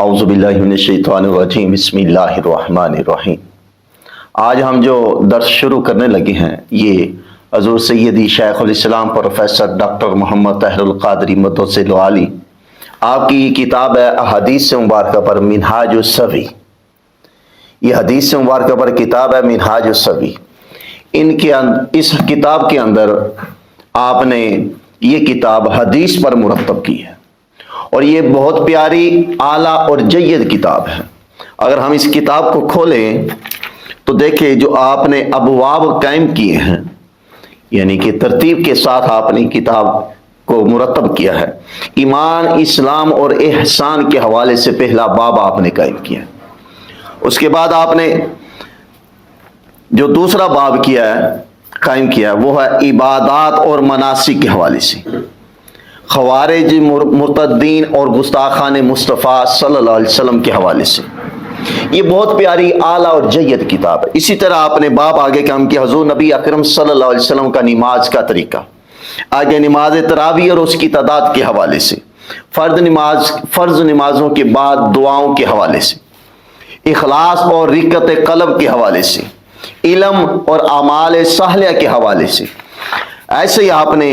اعوذ باللہ من الشیطان الرجیم بسم اللہ الرحمن الرحیم۔ آج ہم جو درس شروع کرنے لگے ہیں یہ حضور سیدی شیخ الاسلام پروفیسر ڈاکٹر محمد طاہر القادری مدثر علی آپ کی کتاب ہے احادیث مبارکہ پر منہاج السوی۔ یہ حدیث مبارکہ پر کتاب ہے منہاج السوی۔ اس کتاب کے اندر آپ نے یہ کتاب حدیث پر مرتب کی ہے اور یہ بہت پیاری اعلیٰ اور جید کتاب ہے۔ اگر ہم اس کتاب کو کھولیں تو دیکھیں جو آپ نے ابواب قائم کیے ہیں، یعنی کہ ترتیب کے ساتھ آپ نے کتاب کو مرتب کیا ہے۔ ایمان، اسلام اور احسان کے حوالے سے پہلا باب آپ نے قائم کیا ہے۔ اس کے بعد آپ نے جو دوسرا باب قائم کیا وہ ہے عبادات اور مناسک کے حوالے سے، خوارج، مرتدین اور گستاخان مصطفیٰ صلی اللہ علیہ وسلم کے حوالے سے۔ یہ بہت پیاری اعلیٰ اور جید کتاب ہے۔ اسی طرح آپ نے باب آگے کام کیا حضور نبی اکرم صلی اللہ علیہ وسلم کا نماز کا طریقہ، آگے نماز تراویح اور اس کی تعداد کے حوالے سے، فرض نمازوں کے بعد دعاؤں کے حوالے سے، اخلاص اور رقت قلب کے حوالے سے، علم اور اعمال صالحہ کے حوالے سے۔ ایسے ہی آپ نے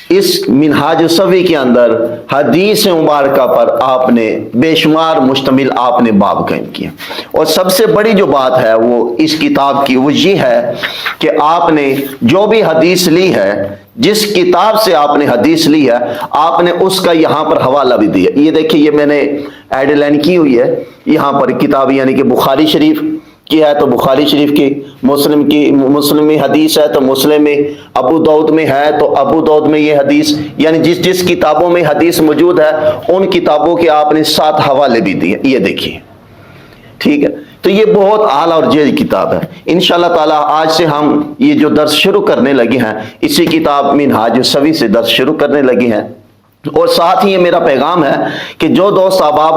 اس منہاج السوی کے اندر حدیث مبارکہ پر آپ نے بے شمار مشتمل آپ نے باب قائم کیا، اور سب سے بڑی جو بات ہے وہ اس کتاب کی وہ یہ ہے کہ آپ نے جو بھی حدیث لی ہے، جس کتاب سے آپ نے حدیث لی ہے، آپ نے اس کا یہاں پر حوالہ بھی دیا۔ یہ دیکھیں، یہ میں نے ایڈ لائن کی ہوئی ہے یہاں پر کتاب، یعنی کہ بخاری شریف کی ہے تو بخاری شریف کی، مسلم میں حدیث ہے تو مسلم میں، ابو داؤد میں ہے تو ابو داؤد میں یہ حدیث، یعنی جس کتابوں میں حدیث موجود ہے ان کتابوں کے آپ نے 7 حوالے بھی دیے۔ یہ دیکھیے، ٹھیک ہے، تو یہ بہت اعلیٰ اور جید کتاب ہے۔ انشاءاللہ تعالی آج سے ہم یہ جو درس شروع کرنے لگے ہیں اسی کتاب منہاج السوی سے درس شروع کرنے لگے ہیں۔ اور ساتھ ہی یہ میرا پیغام ہے کہ جو دوست احباب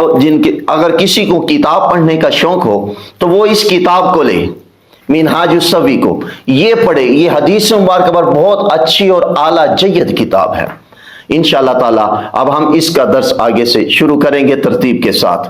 اگر کسی کو کتاب پڑھنے کا شوق ہو تو وہ اس کتاب کو لے، منہاج السوی کو، یہ پڑھے۔ یہ حدیث مبارکہ پر بہت اچھی اور اعلیٰ جید کتاب ہے۔ انشاءاللہ تعالی اب ہم اس کا درس آگے سے شروع کریں گے ترتیب کے ساتھ۔